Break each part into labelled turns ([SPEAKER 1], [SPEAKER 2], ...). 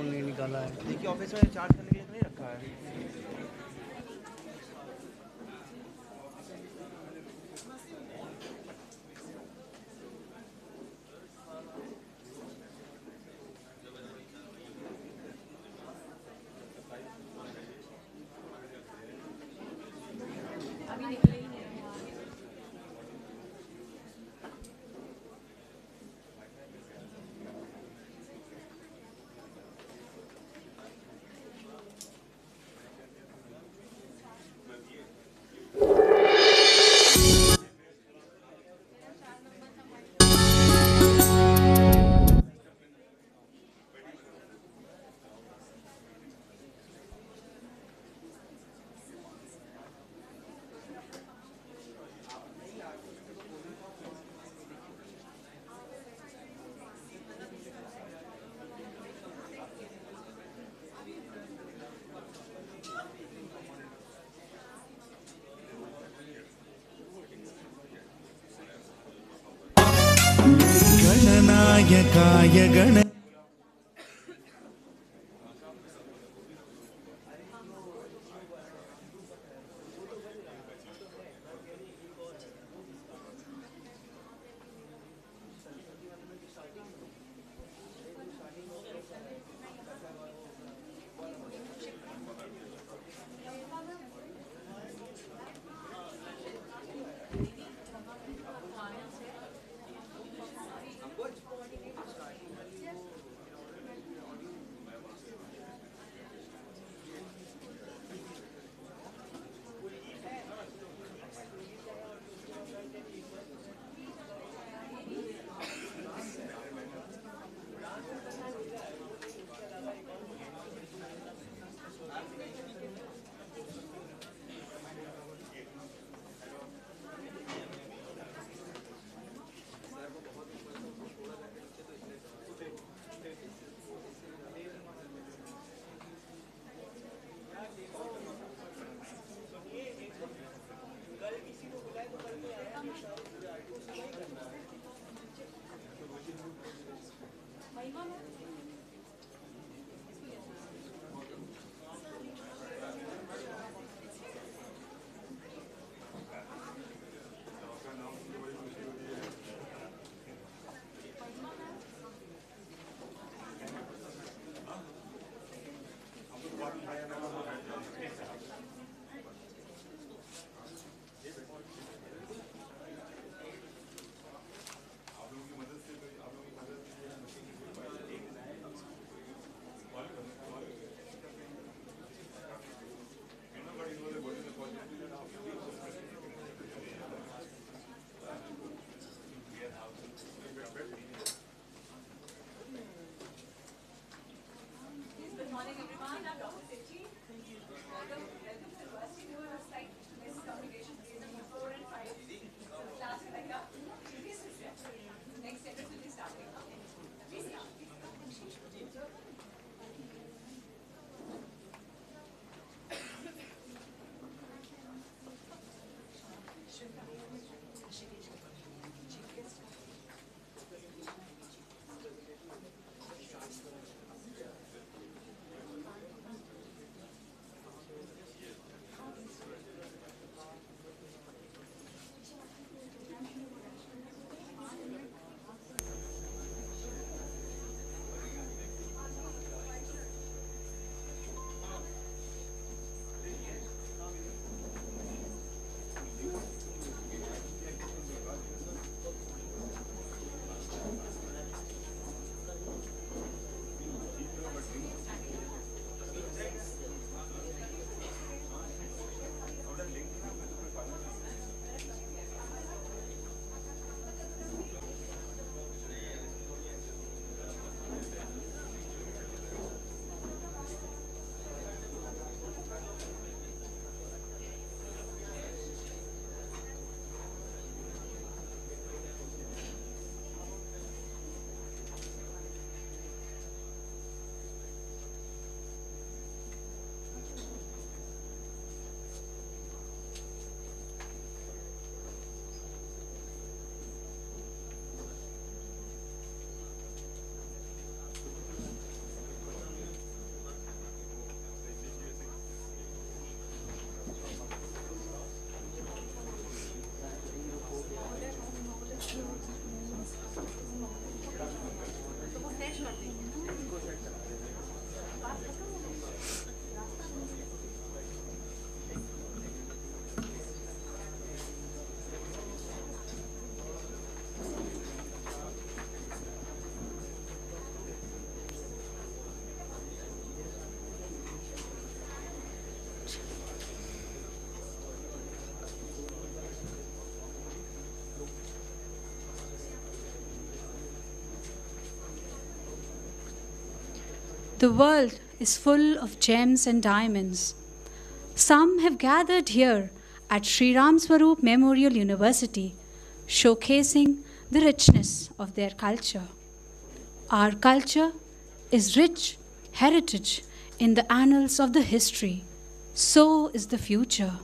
[SPEAKER 1] Phone नहीं निकाला है।
[SPEAKER 2] देखिए ऑफिस में चार्ज करने के लिए तो नहीं रखा है।
[SPEAKER 3] गणनायकाय गण
[SPEAKER 1] The world is full of gems and diamonds. Some have gathered here at Sri Ram Swaroop Memorial University, showcasing the richness of their culture. Our culture is rich heritage in the annals of the history. So is the future.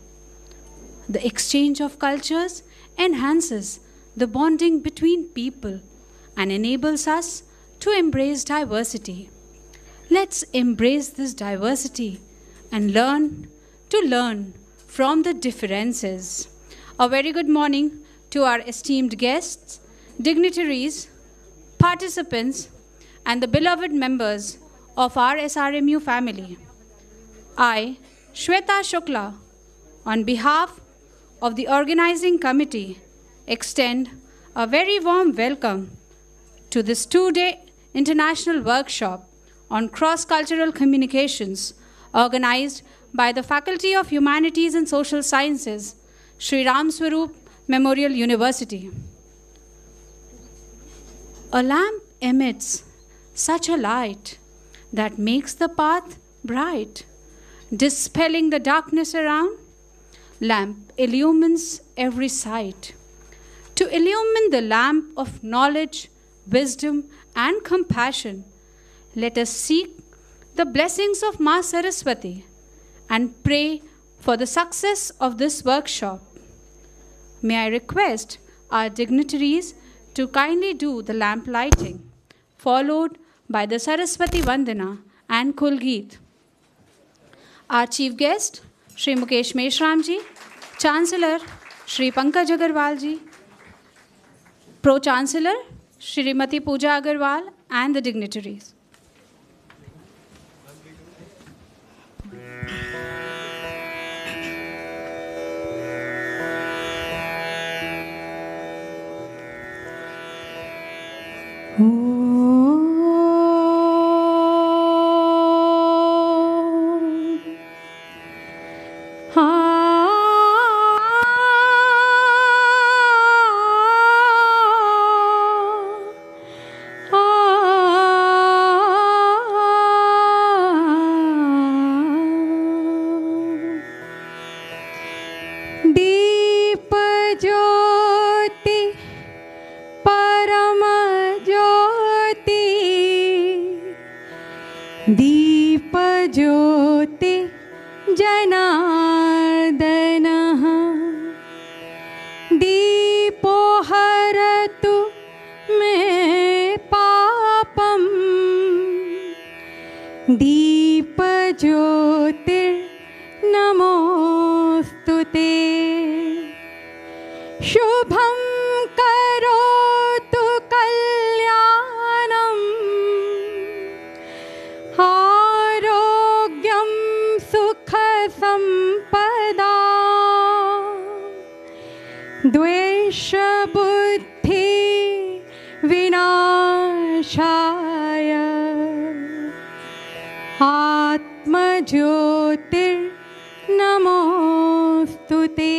[SPEAKER 1] The exchange of cultures enhances the bonding between people and enables us to embrace diversity. Let's embrace this diversity and learn from the differences. A very good morning to our esteemed guests, dignitaries, participants, and the beloved members of our SRMU family. I, Shweta Shukla, on behalf of the organizing committee, extend a very warm welcome to this two-day international workshop on cross-cultural communications organized by the Faculty of Humanities and Social Sciences, Sri Ram Swaroop Memorial University. A lamp emits such a light that makes the path bright, dispelling the darkness around. Lamp illumines every sight. To illumine the lamp of knowledge, wisdom, and compassion, let us seek the blessings of Ma Saraswati and pray for the success of this workshop. May I request our dignitaries to kindly do the lamp lighting, followed by the Saraswati Vandana and Kulgeet. Our chief guest, Shri Mukesh Meshram ji, Chancellor, Shri Pankaj Agarwal ji, Pro-Chancellor, Shrimati Pooja Agarwal, and the dignitaries.
[SPEAKER 4] दीप ज्योति जनार्दनः दीपो हरतु मे पापम् दीप ज्योतिर्नमोस्तुते शुभं करोतु कल्याणम् आरोग्यं सुख संपदा द्वेष बुद्धि विनाशाय आत्मज्योतिर्नमोस्तुते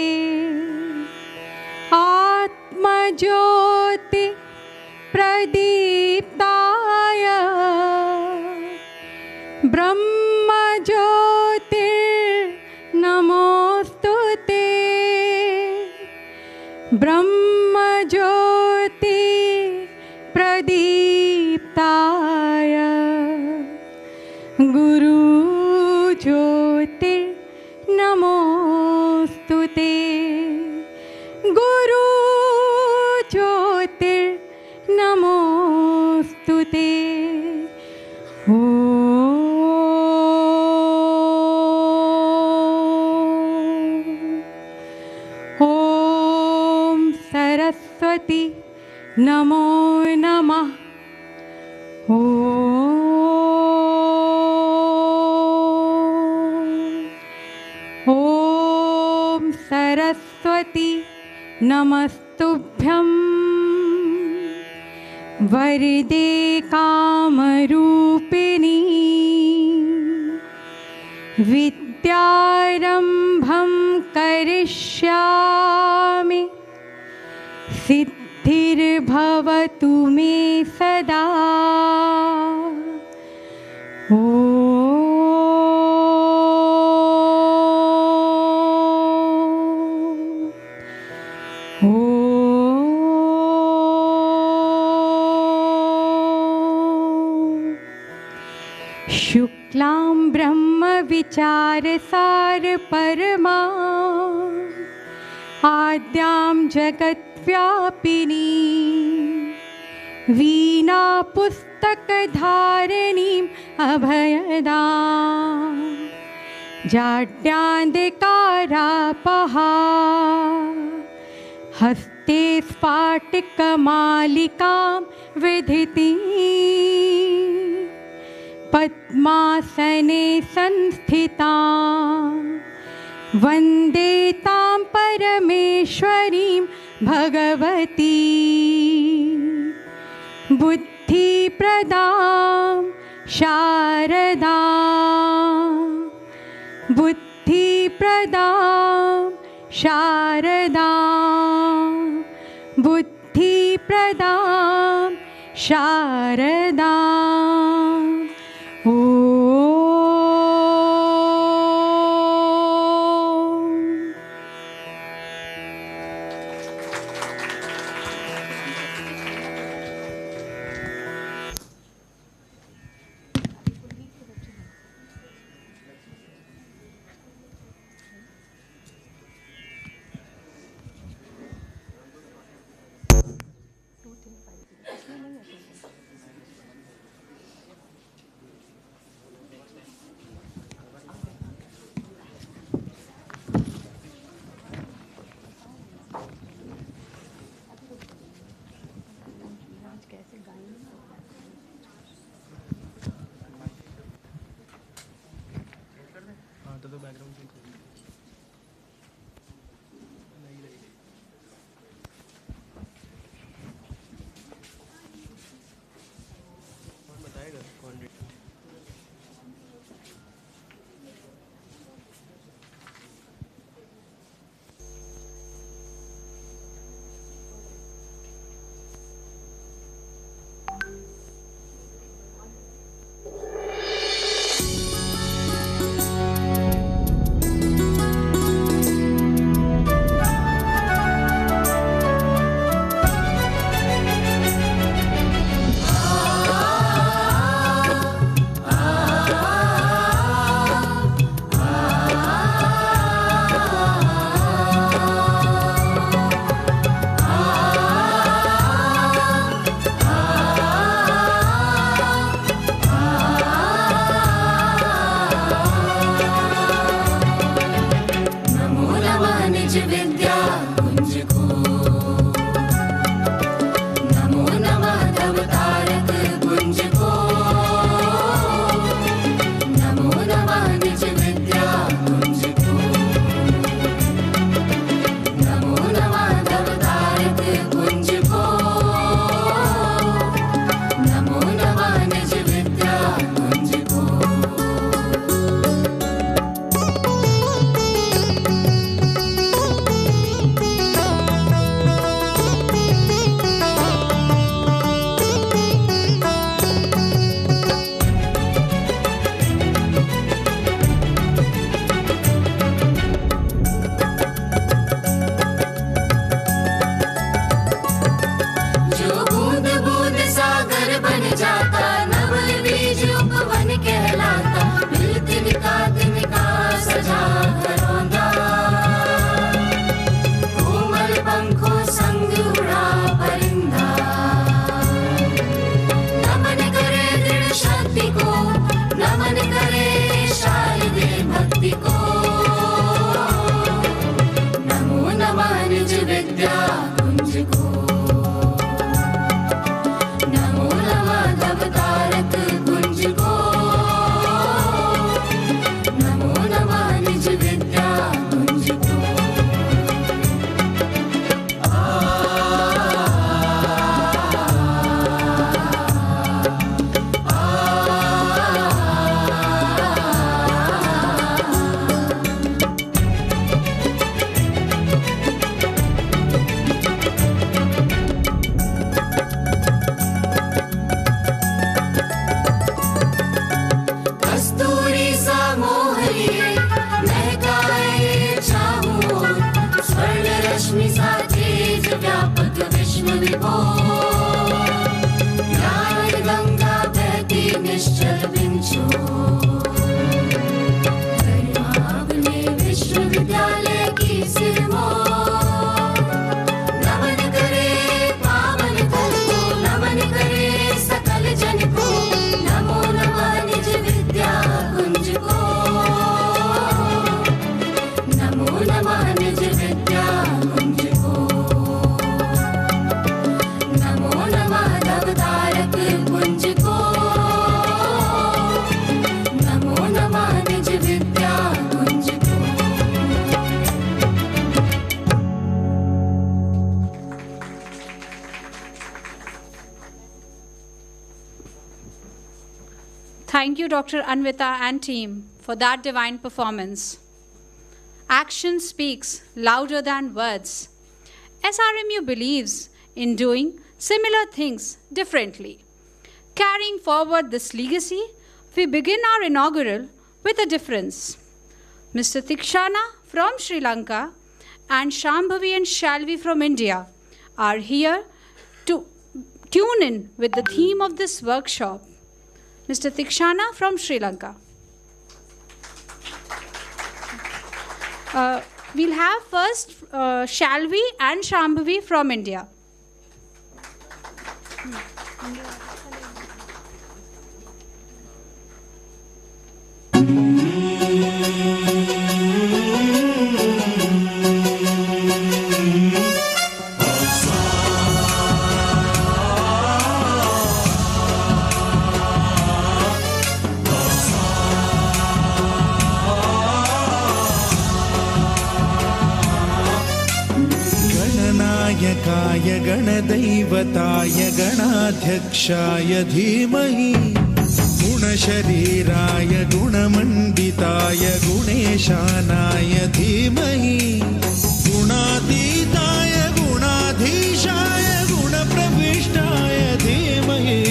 [SPEAKER 4] आत्मज्योति प्रदीप्ताय ब्रह्मज्योतिर्नमोस्तुते ब्रह्मज्योति प्रदीप्ताय गुरुज्योतिर्नमोस्तुते गुरुज्योतिर्नमोस्तुते ॐ सरस्वती नमो नमः ॐ सरस्वती नमस्तुभ्यं वरदे कामरूपिणी विद्यारम्भं करिष्यामि सिद्धिर्भवतु मे सदा ॐ शुक्लां ब्रह्मविचारसार परमा आद्यां जगद्व्यापिनी वीणापुस्तकधारिणीम् अभयदां जाड्यान्धकारापहा हस्ते स्फाटिकमालिकां विधितीं पद्मासने संस्थितां वन्दे तां परमेश्वरीं भगवती बुद्धिप्रदां शारदां बुद्धिप्रदां शारदां बुद्धिप्रदां शारदां ॐ
[SPEAKER 5] ज्ञान गंगा बहती निश्चल बिंचो
[SPEAKER 1] Thank you, Dr. Anvita and team, for that divine performance. Action speaks louder than words. SRMU believes in doing similar things differently. Carrying forward this legacy, we begin our inaugural with a difference. Mr. Tikshana from Sri Lanka and Shambhavi and Shalvi from India are here to tune in with the theme of this workshop. Mr. Tikshana from Sri Lanka. We'll have first Shalvi and Shambhavi from India.
[SPEAKER 3] गणनायकाय गणदैवताय गणाध्यक्षाय धीमहि गुणशरीराय गुणमण्डिताय गुणेशानाय धीमहि गुणातीताय गुणाधीशाय गुणप्रविष्टाय धीमहि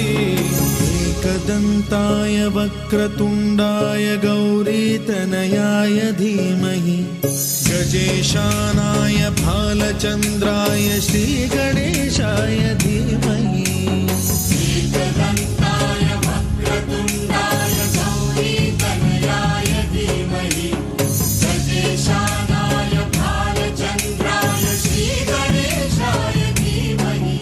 [SPEAKER 3] एकदन्ताय वक्रतुण्डाय गौरीतनयाय धीमहि गजेशानाय भालचन्द्राय श्रीगणेशाय धीमहि एकदन्ताय वक्रतुण्डाय गौरीतनयाय धीमहि गजेशानाय भालचन्द्राय श्रीगणेशाय धीमहि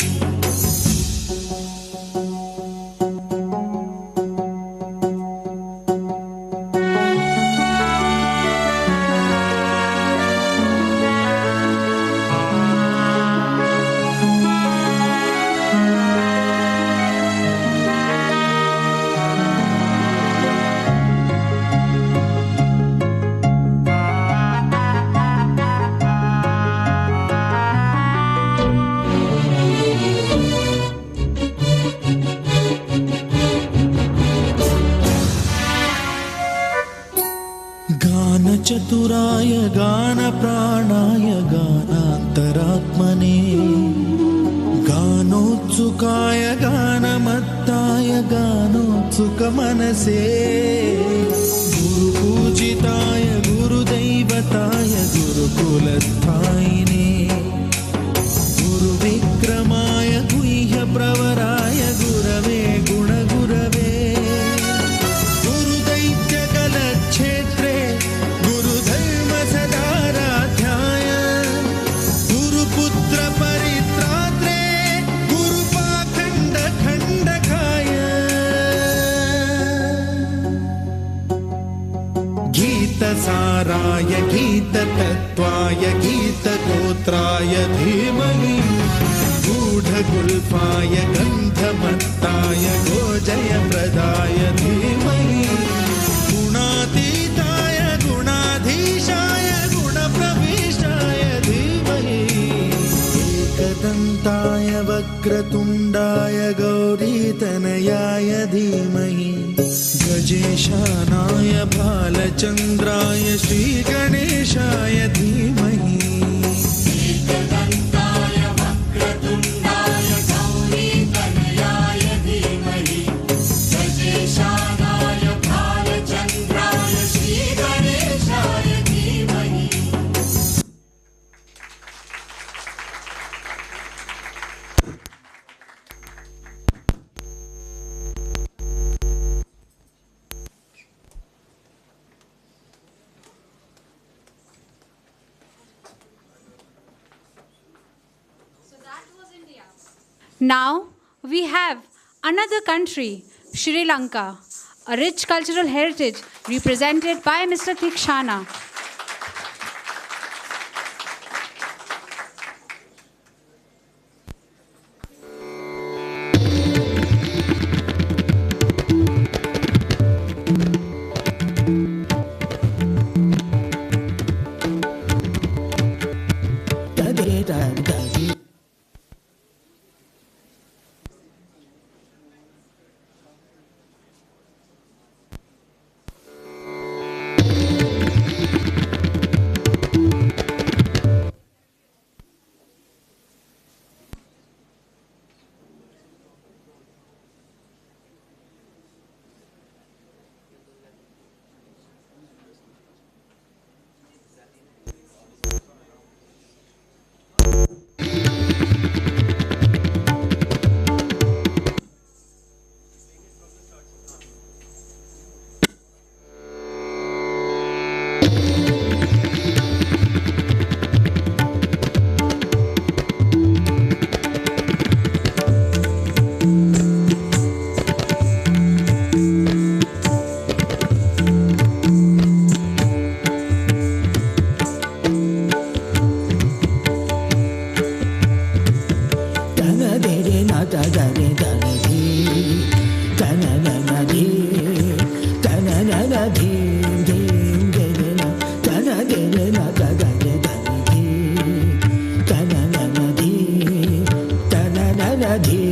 [SPEAKER 3] चतुराय गानप्राणाय गानान्तरात्मने गानोत्सुकाय गानमत्ताय गानोत्सुकमनसे गुरुपूजिताय गुरुदैवताय गुरुकुलस्थायिने गुरुविक्रमाय गुह्यप्रवराय गुरवे गुणगुरवे गुरुदैत्यकलक्षेत्रे गुरुधर्मसदाराध्याय गुरुपुत्रपरित्रात्रे गुरुपाखण्डखण्डकाय गीतसाराय गीततत्त्वाय गीतगोत्राय धीमहि गूढगुल्फाय गन्धमत्ताय गोजयप्रदाय धीमहि गुणातीताय गुणाधीशाय गुणप्रविष्टाय धीमहि एकदन्ताय वक्रतुण्डाय गौरीतनयाय धीमहि गजेशानाय भालचन्द्राय श्रीगणेशाय धीमहि एकदन्ताय वक्रतुण्डाय गौरीतनयाय धीमहि गजेशानाय भालचन्द्राय श्रीगणेशाय धीमहि
[SPEAKER 1] Now we have another country, Sri Lanka, a rich cultural heritage represented by Mr. Tikshana. Thank you.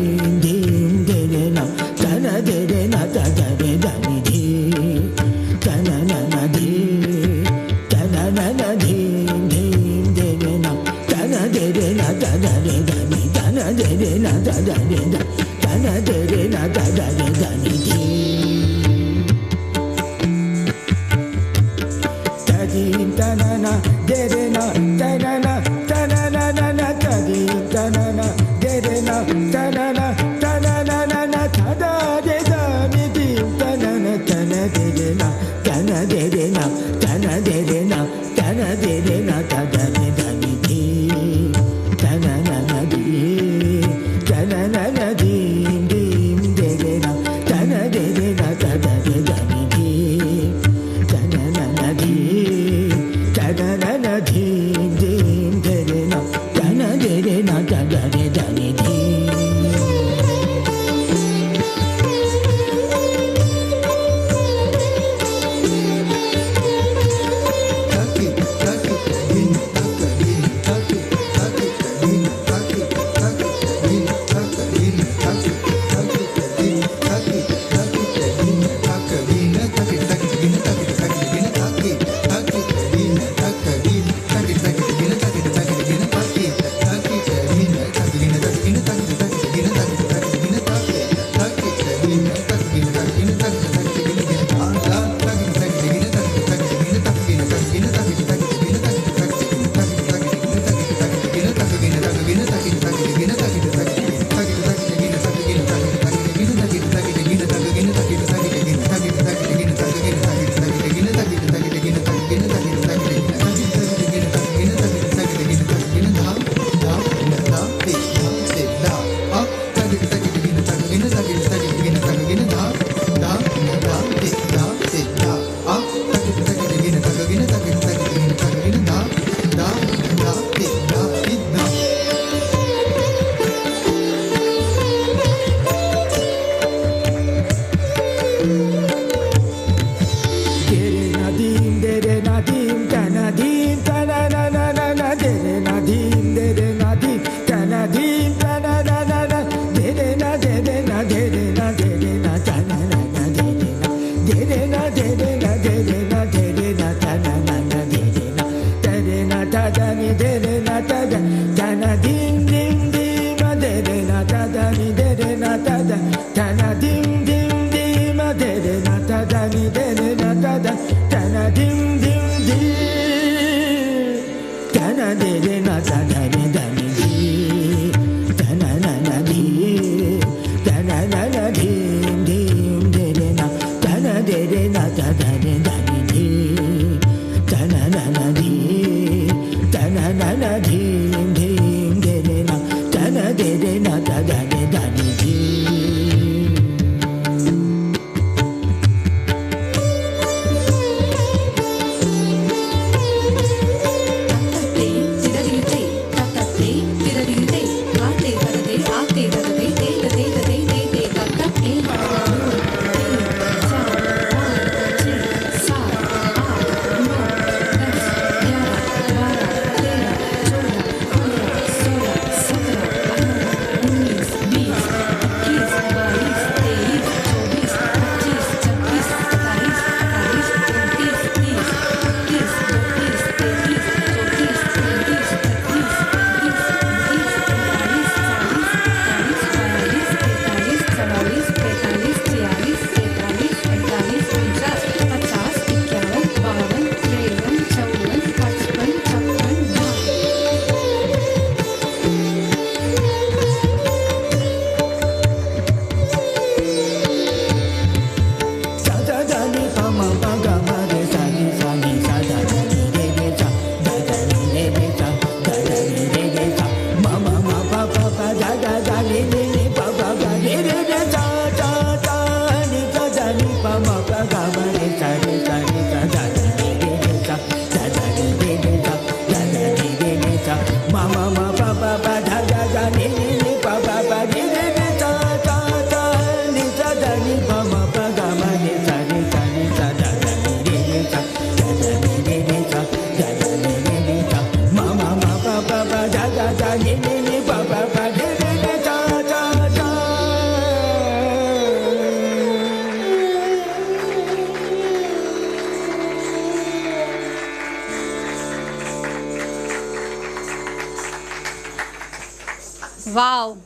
[SPEAKER 1] Wow,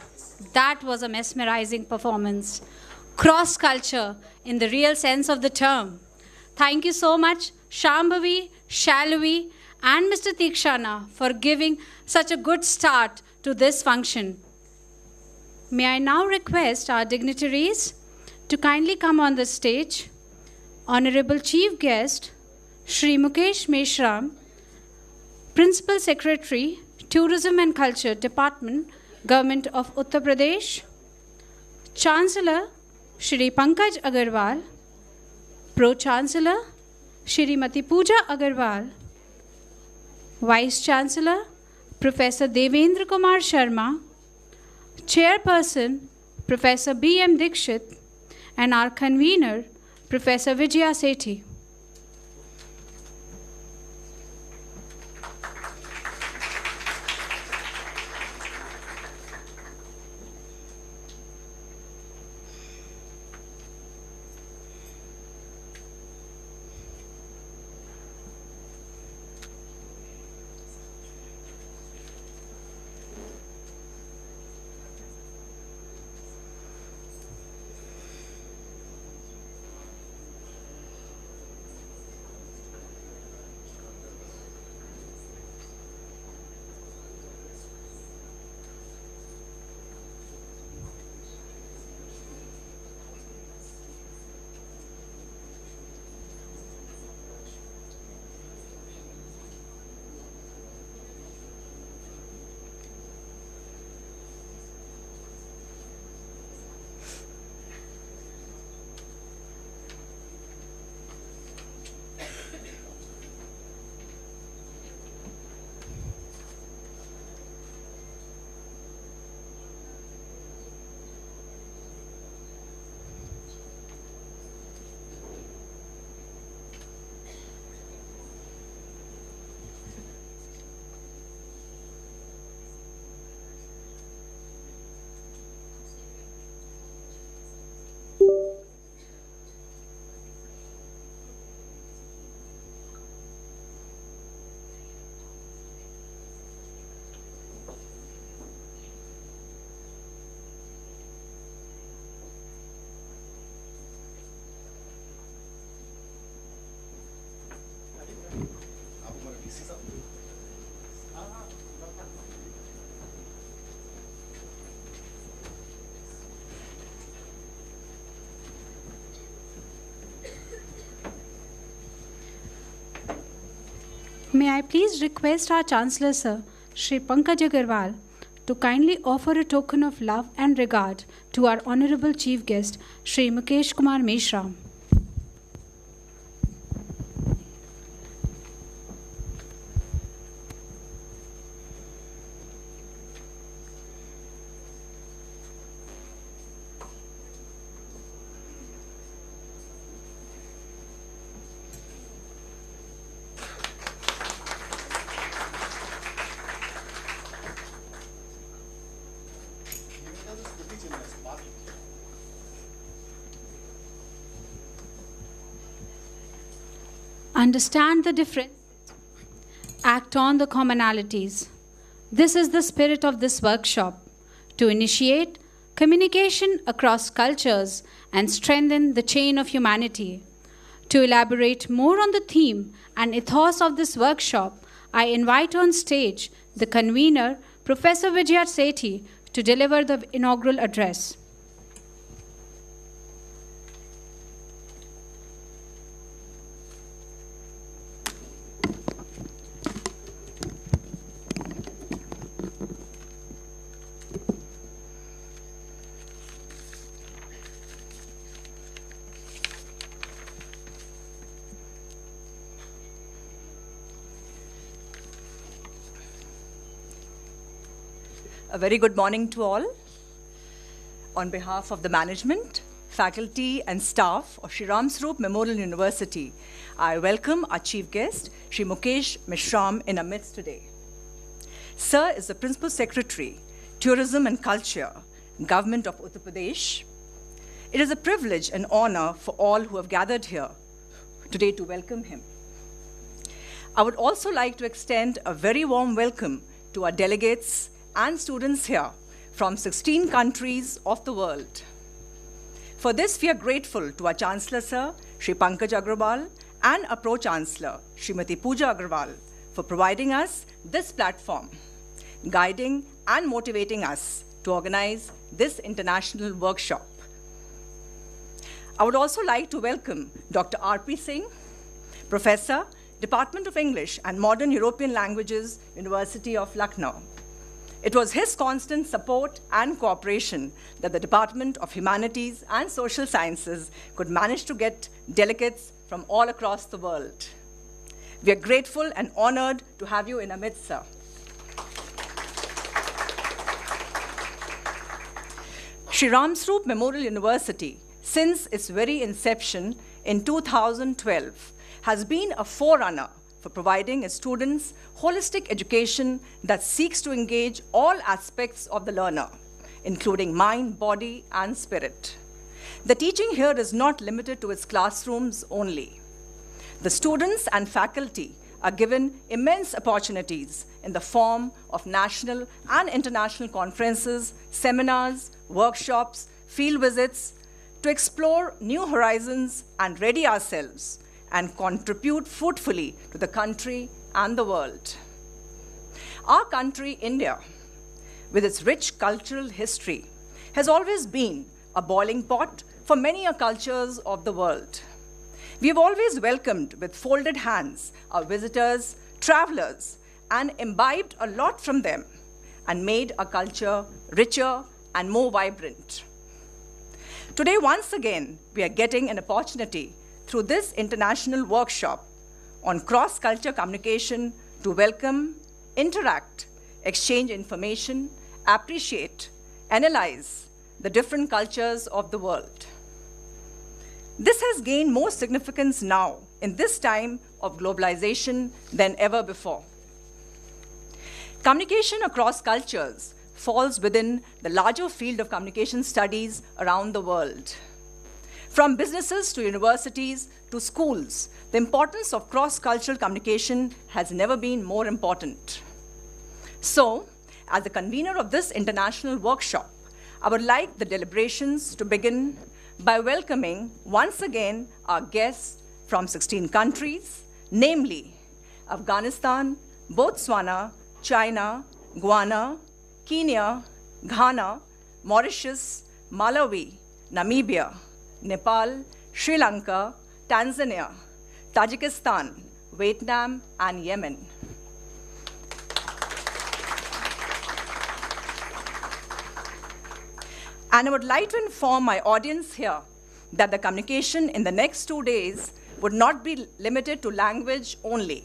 [SPEAKER 1] that was a mesmerizing performance. Cross culture in the real sense of the term. Thank you so much, Shambhavi, Shalavi, and Mr. Tikshana for giving such a good start to this function. May I now request our dignitaries to kindly come on the stage. Honorable Chief Guest, Shri Mukesh Meshram, Principal Secretary, Tourism and Culture Department, Government of Uttar Pradesh. Chancellor, Shri Pankaj Agarwal. Pro-Chancellor, Shrimati Pooja Agarwal. Vice Chancellor, Professor Devendra Kumar Sharma. Chairperson, Professor B.M. Dikshit. And our convener, Professor Vijaya Sethi. May I please request our Chancellor Sir, Shri Pankaj Agarwal, to kindly offer a token of love and regard to our Honorable Chief Guest, Shri Mukesh Kumar Meshram. Understand the difference, act on the commonalities. This is the spirit of this workshop, to initiate communication across cultures and strengthen the chain of humanity. To elaborate more on the theme and ethos of this workshop, I invite on stage the convener, Professor Vijaya Sethi, to deliver the inaugural address.
[SPEAKER 5] A very good morning to all. On behalf of the management, faculty and staff of Shri Ram Swaroop Memorial University, I welcome our chief guest, Shri Mukesh Meshram, in our midst today. Sir is the Principal Secretary, Tourism and Culture, Government of Uttar Pradesh. It is a privilege and honor for all who have gathered here today to welcome him. I would also like to extend a very warm welcome to our delegates and students here from 16 countries of the world. For this, we are grateful to our Chancellor, Sir, Shri Pankaj Agrawal, and our Pro-Chancellor, Srimati Pooja Agrawal, for providing us this platform, guiding and motivating us to organize this international workshop. I would also like to welcome Dr. R.P. Singh, Professor, Department of English and Modern European Languages, University of Lucknow. It was his constant support and cooperation that the Department of Humanities and Social Sciences could manage to get delegates from all across the world. We are grateful and honored to have you in our midst, sir. Shri Ram Swaroop Memorial University, since its very inception in 2012, has been a forerunner for providing its students holistic education that seeks to engage all aspects of the learner, including mind, body, and spirit. The teaching here is not limited to its classrooms only. The students and faculty are given immense opportunities in the form of national and international conferences, seminars, workshops, field visits, to explore new horizons and ready ourselves and contribute fruitfully to the country and the world. Our country, India, with its rich cultural history, has always been a boiling pot for many cultures of the world. We have always welcomed with folded hands our visitors, travelers, and imbibed a lot from them and made our culture richer and more vibrant. Today, once again, we are getting an opportunity through this international workshop on cross-culture communication to welcome, interact, exchange information, appreciate, analyze the different cultures of the world. This has gained more significance now in this time of globalization than ever before. Communication across cultures falls within the larger field of communication studies around the world. From businesses to universities to schools, the importance of cross-cultural communication has never been more important. So, as the convener of this international workshop, I would like the deliberations to begin by welcoming once again our guests from 16 countries, namely Afghanistan, Botswana, China, Guyana, Kenya, Ghana, Mauritius, Malawi, Namibia, Nepal, Sri Lanka, Tanzania, Tajikistan, Vietnam, and Yemen. And I would like to inform my audience here that the communication in the next 2 days would not be limited to language only,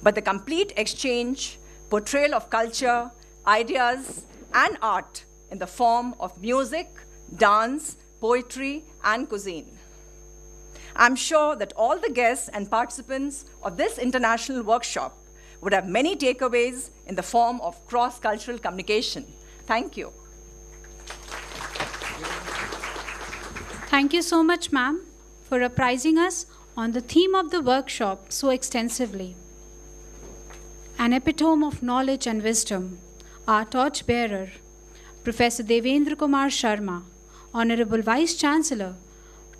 [SPEAKER 5] but the complete exchange, portrayal of culture, ideas, and art in the form of music, dance, poetry, and cuisine. I'm sure that all the guests and participants of this international workshop would have many takeaways in the form of cross-cultural communication. Thank you.
[SPEAKER 1] Thank you so much, ma'am, for apprising us on the theme of the workshop so extensively. An epitome of knowledge and wisdom, our torchbearer, Professor Devendra Kumar Sharma, Honorable Vice-Chancellor,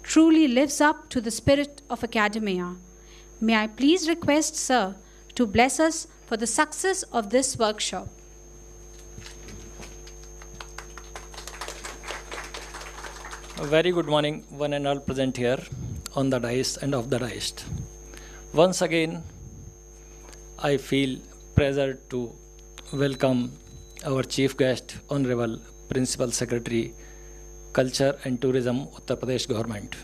[SPEAKER 1] truly lives up to the spirit of academia. May I please request, sir, to bless us for the success of this workshop.
[SPEAKER 6] A very good morning, one and all present here on the dais and off the dais. Once again, I feel pleasure to welcome our chief guest, Honorable Principal Secretary, Culture and Tourism, Uttar Pradesh Government.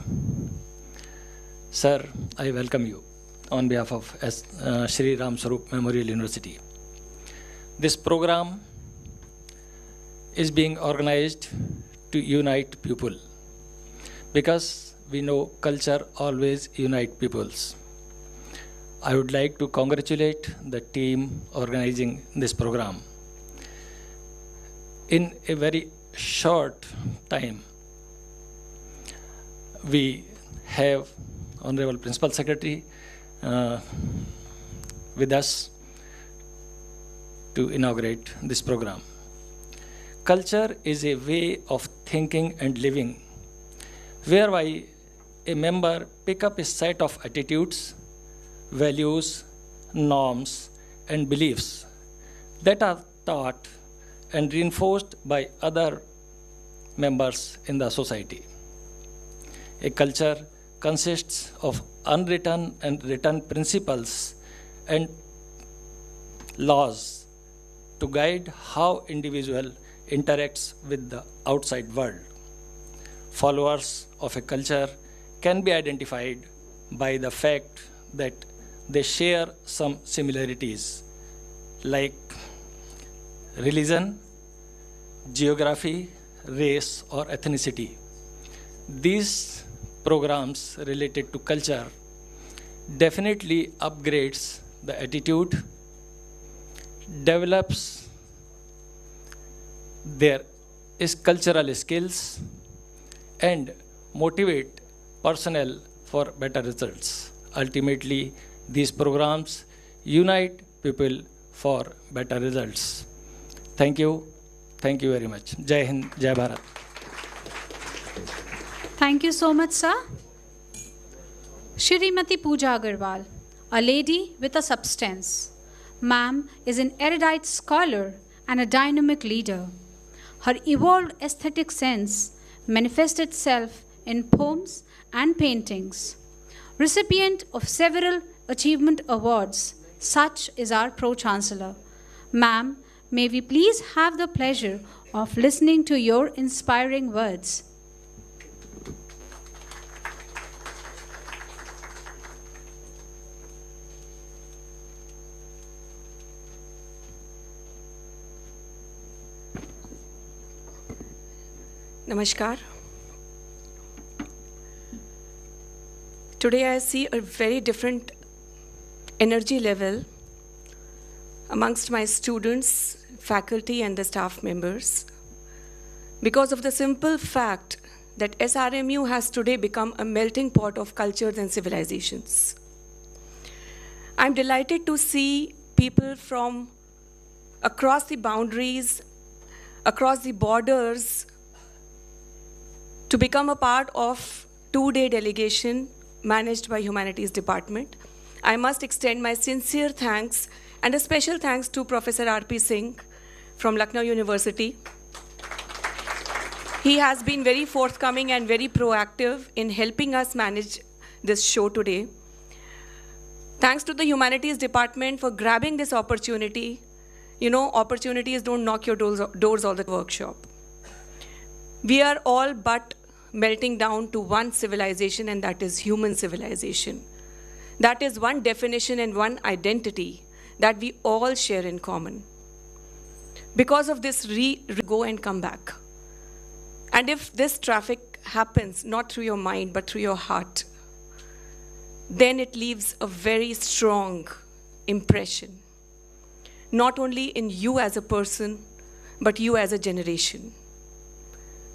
[SPEAKER 6] Sir, I welcome you on behalf of Shri Ram Swaroop Memorial University. This program is being organized to unite people, because we know culture always unites peoples. I would like to congratulate the team organizing this program. In a very short time, we have Honorable Principal Secretary with us to inaugurate this program. culture is a way of thinking and living, whereby a member pick up a set of attitudes, values, norms, and beliefs that are taught and reinforced by other members in the society. A culture consists of unwritten and written principles and laws to guide how individual interacts with the outside world. Followers of a culture can be identified by the fact that they share some similarities like religion, geography, race, or ethnicity. These programs related to culture definitely upgrades the attitude, develops their cultural skills, and motivate personnel for better results. Ultimately, these programs unite people for better results. Thank you. Thank you very much. Jai Hind, Jai Bharat.
[SPEAKER 1] Thank you so much, sir. Shrimati Pooja Agarwal, a lady with a substance. Ma'am is an erudite scholar and a dynamic leader. Her evolved aesthetic sense manifests itself in poems and paintings. Recipient of several achievement awards, such is our Pro-Chancellor. Ma'am, may we please have the pleasure of listening to your inspiring words.
[SPEAKER 7] Namaskar. Today I see a very different energy level amongst my students, faculty, and the staff members because of the simple fact that SRMU has today become a melting pot of cultures and civilizations. I'm delighted to see people from across the boundaries, across the borders, to become a part of two-day delegation managed by Humanities Department. I must extend my sincere thanks and a special thanks to Professor R.P. Singh from Lucknow University. He has been very forthcoming and very proactive in helping us manage this show today. Thanks to the Humanities Department for grabbing this opportunity. You know, opportunities don't knock your doors all the workshop. We are all but melting down to one civilization, and that is human civilization. That is one definition and one identity that we all share in common. Because of this, go and come back. And if this traffic happens not through your mind but through your heart, then it leaves a very strong impression, not only in you as a person, but you as a generation.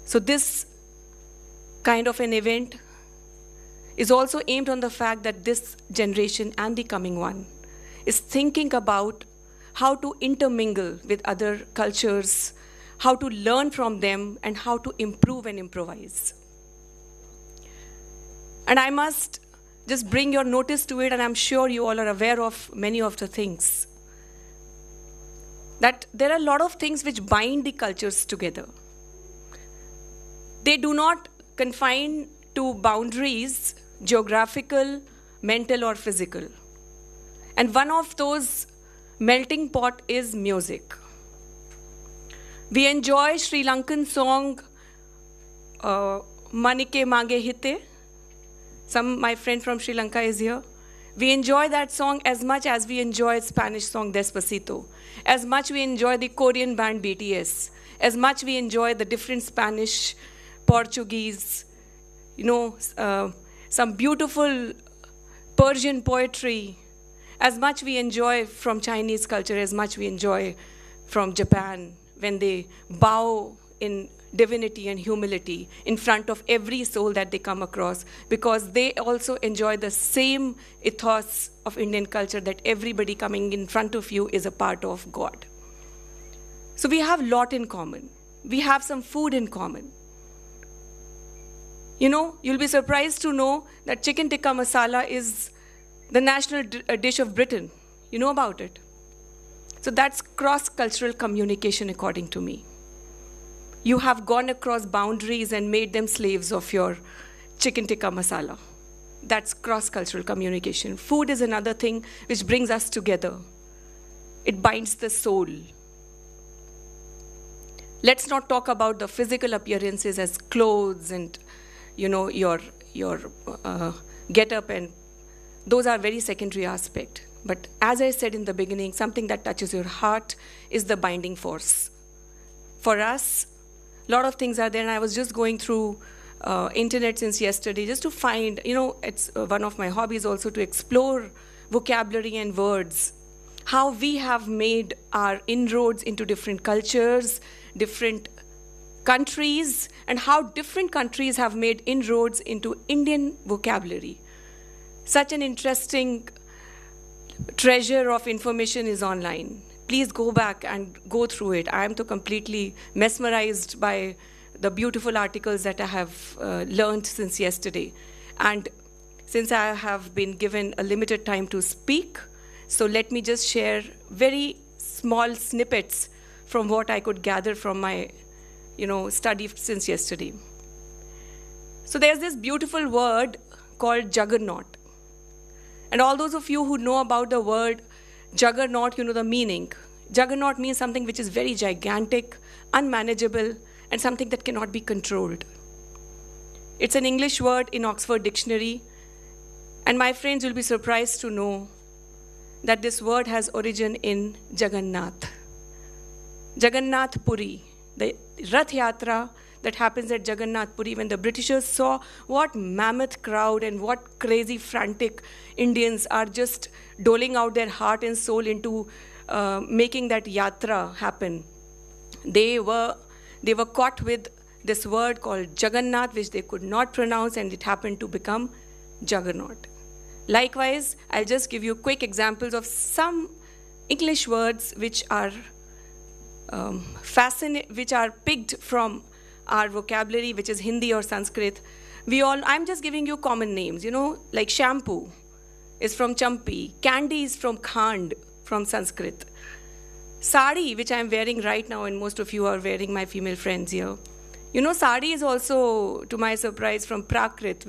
[SPEAKER 7] So this kind of an event is also aimed on the fact that this generation and the coming one is thinking about how to intermingle with other cultures, how to learn from them, and how to improve and improvise. And I must just bring your notice to it, and I'm sure you all are aware of many of the things, that there are a lot of things which bind the cultures together. They do not confine to boundaries, geographical, mental, or physical. And one of those melting pot is music. We enjoy Sri Lankan song, Manike Mange Hite. My friend from Sri Lanka is here. We enjoy that song as much as we enjoy Spanish song Despacito, as much we enjoy the Korean band BTS, as much we enjoy the different Spanish, Portuguese, some beautiful Persian poetry, as much we enjoy from Chinese culture, as much we enjoy from Japan, when they bow in divinity and humility in front of every soul that they come across, because they also enjoy the same ethos of Indian culture, that everybody coming in front of you is a part of God. So we have a lot in common. we have some food in common. You know, you'll be surprised to know that chicken tikka masala is the national dish of Britain. You know about it? So that's cross-cultural communication, according to me. You have gone across boundaries and made them slaves of your chicken tikka masala. That's cross-cultural communication. Food is another thing which brings us together. It binds the soul. Let's not talk about the physical appearances as clothes and, you know, your get-up, and those are very secondary aspect. But as I said in the beginning, something that touches your heart is the binding force. For us, a lot of things are there, and I was just going through internet since yesterday just to find, you know, it's one of my hobbies also to explore vocabulary and words, how we have made our inroads into different cultures, different countries, and how different countries have made inroads into Indian vocabulary. Such an interesting treasure of information is online. Please go back and go through it. I am so completely mesmerized by the beautiful articles that I have learned since yesterday. And since I have been given a limited time to speak, so let me just share very small snippets from what I could gather from my, you know, study since yesterday. So there's this beautiful word called juggernaut. And all those of you who know about the word juggernaut, you know the meaning. Juggernaut means something which is very gigantic, unmanageable, and something that cannot be controlled. It's an English word in Oxford Dictionary. And my friends will be surprised to know that this word has origin in Jagannath. Jagannath Puri, the Rath Yatra that happens at Jagannath Puri, when the Britishers saw what mammoth crowd and what crazy frantic Indians are just doling out their heart and soul into making that yatra happen. They were caught with this word called Jagannath, which they could not pronounce, and it happened to become Juggernaut. Likewise, I'll just give you quick examples of some English words which are which are picked from our vocabulary, which is Hindi or Sanskrit. I'm just giving you common names, you know, like shampoo is from Champi, candy is from Khand, from Sanskrit. Sari, which I'm wearing right now, and most of you are wearing, my female friends here. You know, sari is also, to my surprise, from Prakrit,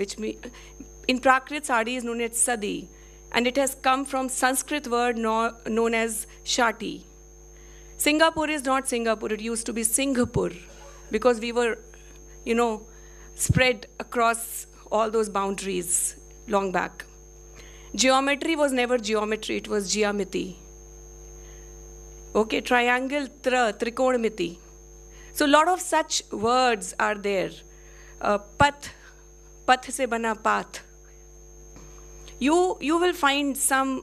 [SPEAKER 7] in Prakrit, sari is known as sadi, and it has come from Sanskrit word known as shati. Singapore is not Singapore, it used to be Singapore, because we were, you know, spread across all those boundaries long back. Geometry was never geometry, it was geomity. Okay, triangle, trikonamiti. So a lot of such words are there. Path se bana path. You will find some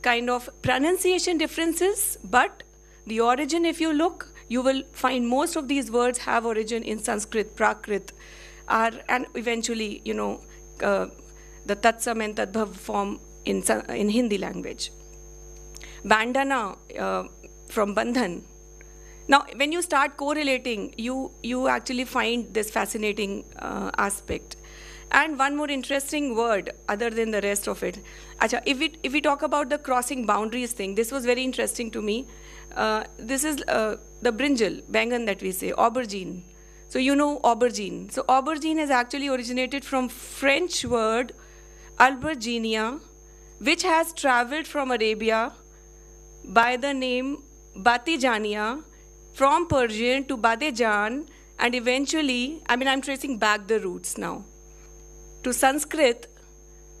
[SPEAKER 7] kind of pronunciation differences, but the origin, if you look, you will find most of these words have origin in Sanskrit, Prakrit, and eventually, you know, the Tatsam and Tadbhav form in Hindi language. Bandhana from Bandhan. Now, when you start correlating, you actually find this fascinating aspect. And one more interesting word, other than the rest of it. Acha, if we talk about the crossing boundaries thing, this was very interesting to me. This is the brinjal, bangan that we say, aubergine. So you know aubergine. So aubergine has actually originated from French word alberginia, which has traveled from Arabia by the name Batijania, from Persian to Badejan, and eventually, I'm tracing back the roots now, to Sanskrit,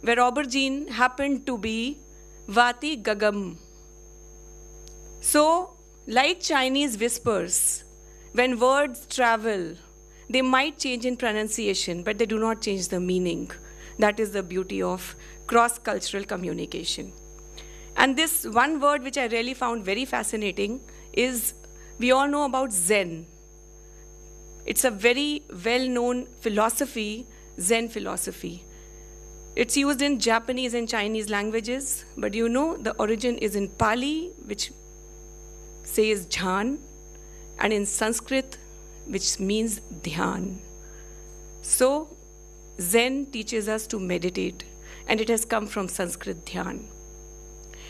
[SPEAKER 7] where aubergine happened to be Vati Gagam. So, like Chinese whispers, when words travel, they might change in pronunciation, but they do not change the meaning. That is the beauty of cross-cultural communication. And this one word which I really found very fascinating is, we all know about Zen. It's a very well-known philosophy, Zen philosophy. It's used in Japanese and Chinese languages, but you know the origin is in Pali, which says Jhan, and in Sanskrit, which means dhyan. So, Zen teaches us to meditate, and it has come from Sanskrit dhyan.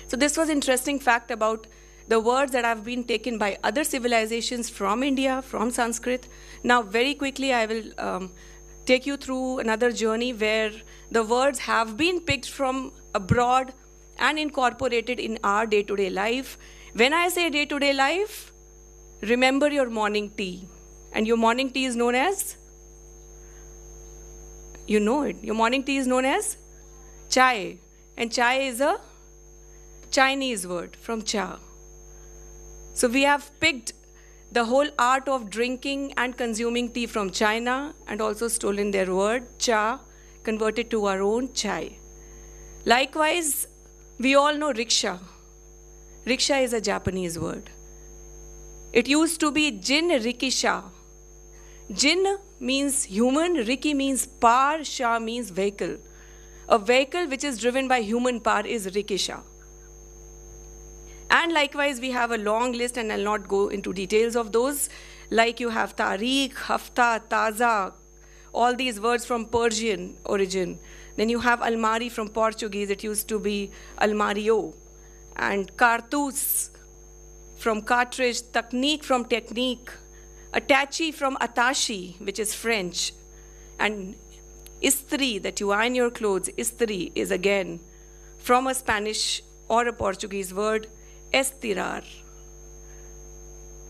[SPEAKER 7] So this was interesting fact about the words that have been taken by other civilizations from India, from Sanskrit. Now, very quickly, I will take you through another journey where the words have been picked from abroad and incorporated in our day-to-day life. When I say day-to-day life, remember your morning tea. And your morning tea is known as? You know it. Your morning tea is known as chai. And chai is a Chinese word from cha. So we have picked the whole art of drinking and consuming tea from China and also stolen their word, cha, converted to our own chai. Likewise, we all know rickshaw. Rickshaw is a Japanese word. It used to be jin rikisha. Jin means human, riki means par, sha means vehicle. A vehicle which is driven by human power is rikisha. And likewise, we have a long list, and I'll not go into details of those. Like you have tariq, hafta, taza, all these words from Persian origin. Then you have almari from Portuguese. It used to be almario. And cartouche from cartridge, technique from technique, attache from attache, which is French. And istri, that you iron your clothes, istri is again from a Spanish or a Portuguese word, estirar.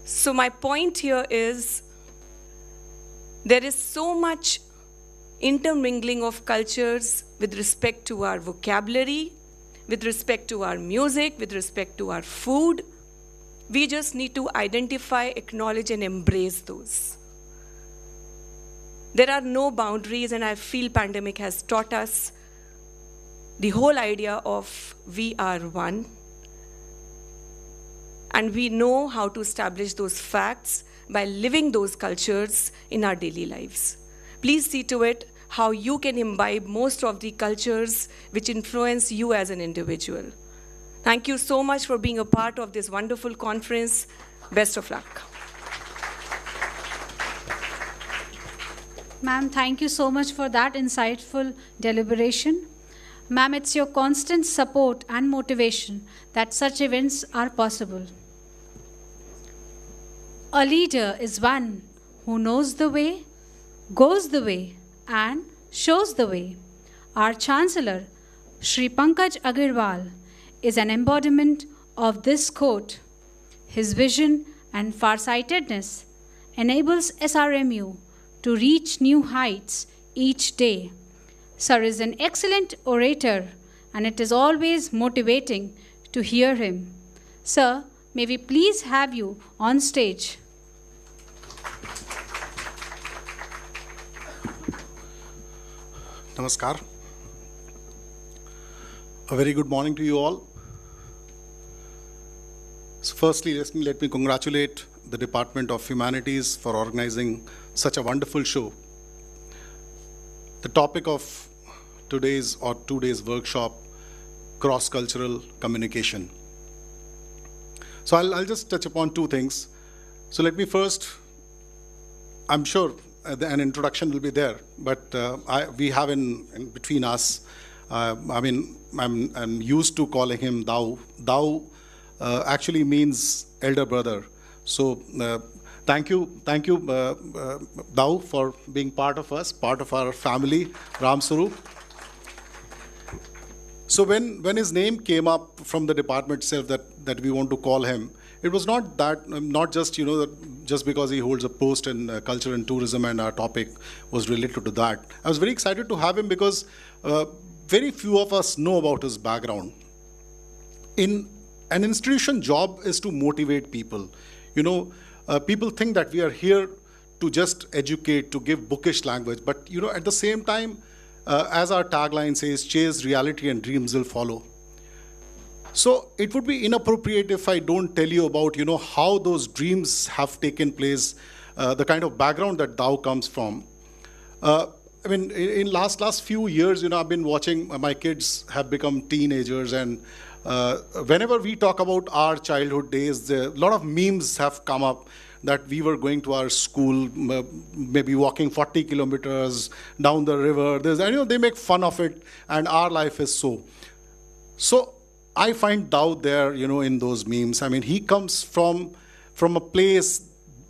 [SPEAKER 7] So my point here is there is so much intermingling of cultures with respect to our vocabulary, with respect to our music, with respect to our food. We just need to identify, acknowledge, and embrace those. There are no boundaries, and I feel pandemic has taught us the whole idea of we are one. And we know how to establish those facts by living those cultures in our daily lives. Please see to it how you can imbibe most of the cultures which influence you as an individual. Thank you so much for being a part of this wonderful conference. Best of luck.
[SPEAKER 1] Ma'am, thank you so much for that insightful deliberation. Ma'am, it's your constant support and motivation that such events are possible. A leader is one who knows the way, goes the way, and shows the way. Our Chancellor, Shri Pankaj Agarwal, is an embodiment of this quote. His vision and farsightedness enables SRMU to reach new heights each day. Sir is an excellent orator, and it is always motivating to hear him. Sir, may we please have you on stage?
[SPEAKER 8] Namaskar. A very good morning to you all. So firstly, let me congratulate the Department of Humanities for organizing such a wonderful show. The topic of today's or 2 days workshop, cross-cultural communication. So I'll just touch upon two things. So let me first, I'm sure an introduction will be there, but we have in between us, I'm used to calling him Dao. Dao actually means elder brother. So thank you, Dao, for being part of us, part of our family, Ram Swaroop. So when his name came up from the department itself that we want to call him, it was not just just because he holds a post in culture and tourism and our topic was related to that. I was very excited to have him because very few of us know about his background. In an institution, job is to motivate people. People think that we are here to just educate, to give bookish language, but at the same time, as our tagline says, chase reality and dreams will follow. So it would be inappropriate if I don't tell you about, how those dreams have taken place, the kind of background that Dao comes from. In last few years, I've been watching, my kids have become teenagers, and whenever we talk about our childhood days, a lot of memes have come up that we were going to our school, maybe walking 40 kilometers down the river. They make fun of it, and our life is so. So I find Daud there, in those memes. I mean, he comes from a place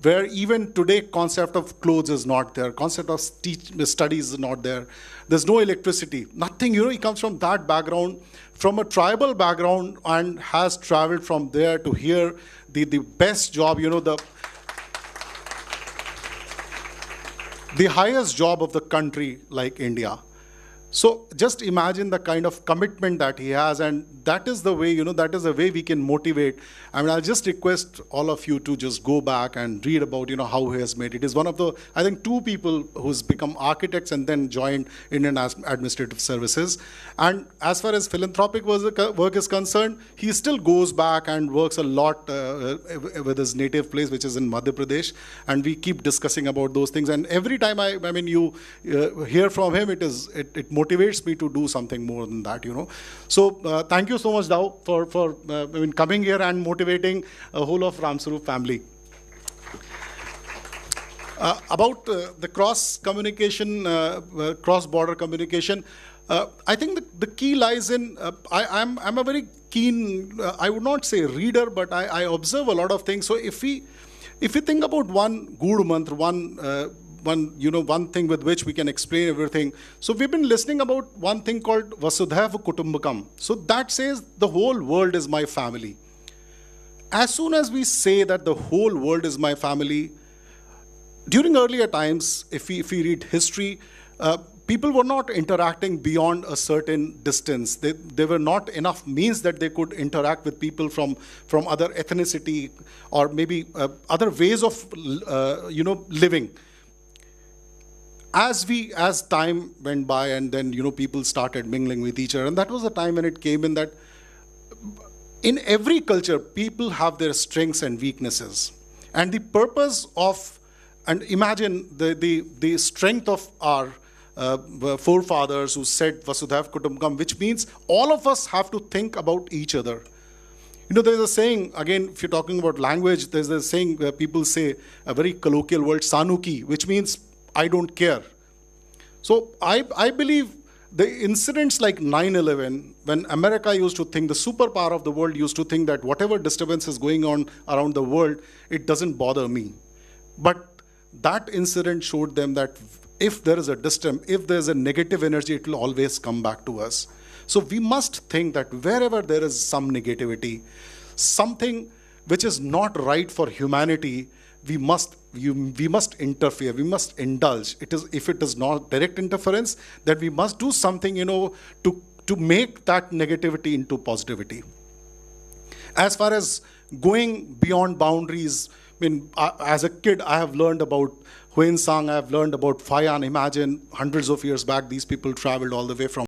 [SPEAKER 8] where even today concept of clothes is not there, concept of studies is not there. There's no electricity, nothing. He comes from that background, from a tribal background, and has traveled from there to here. The best job, the highest job of the country, like India. So just imagine the kind of commitment that he has, and that is the way, that is the way we can motivate. I mean, I'll just request all of you to just go back and read about, how he has made it. He's one of the, I think, 2 people who's become architects and then joined Indian Administrative Services. And as far as philanthropic work is concerned, he still goes back and works a lot with his native place, which is in Madhya Pradesh. And we keep discussing about those things. And every time you hear from him, it motivates me to do something more than that, So thank you so much, Dao, for coming here and motivating a whole of Ramswarup family. About the cross-communication, cross-border communication, I think the key lies in, I'm a very keen, I would not say reader, but I observe a lot of things. So if we think about one Guru Mantra, one thing with which we can explain everything. So we've been listening about one thing called Vasudhaiva Kutumbakam. So that says the whole world is my family. As soon as we say that the whole world is my family, during earlier times, if we read history, people were not interacting beyond a certain distance. There were not enough means that they could interact with people from other ethnicity or maybe other ways of living. As time went by, and then people started mingling with each other, and that was the time when it came in that in every culture people have their strengths and weaknesses, and the purpose of, and imagine the strength of our forefathers who said Vasudhaiva Kutumbakam, which means all of us have to think about each other. There's a saying, again, if you're talking about language, there's a saying where people say a very colloquial word, Sanuki, which means I don't care. So I believe the incidents like 9/11, when America used to think, the superpower of the world used to think that whatever disturbance is going on around the world, it doesn't bother me. But that incident showed them that if there is a disturbance, if there's a negative energy, it will always come back to us. So we must think that wherever there is some negativity, something which is not right for humanity, we must interfere, we must indulge. If it is not direct interference, then we must do something, to make that negativity into positivity. As far as going beyond boundaries, as a kid, I have learned about Huyen Sang, I have learned about Fayan. Imagine hundreds of years back, these people traveled all the way from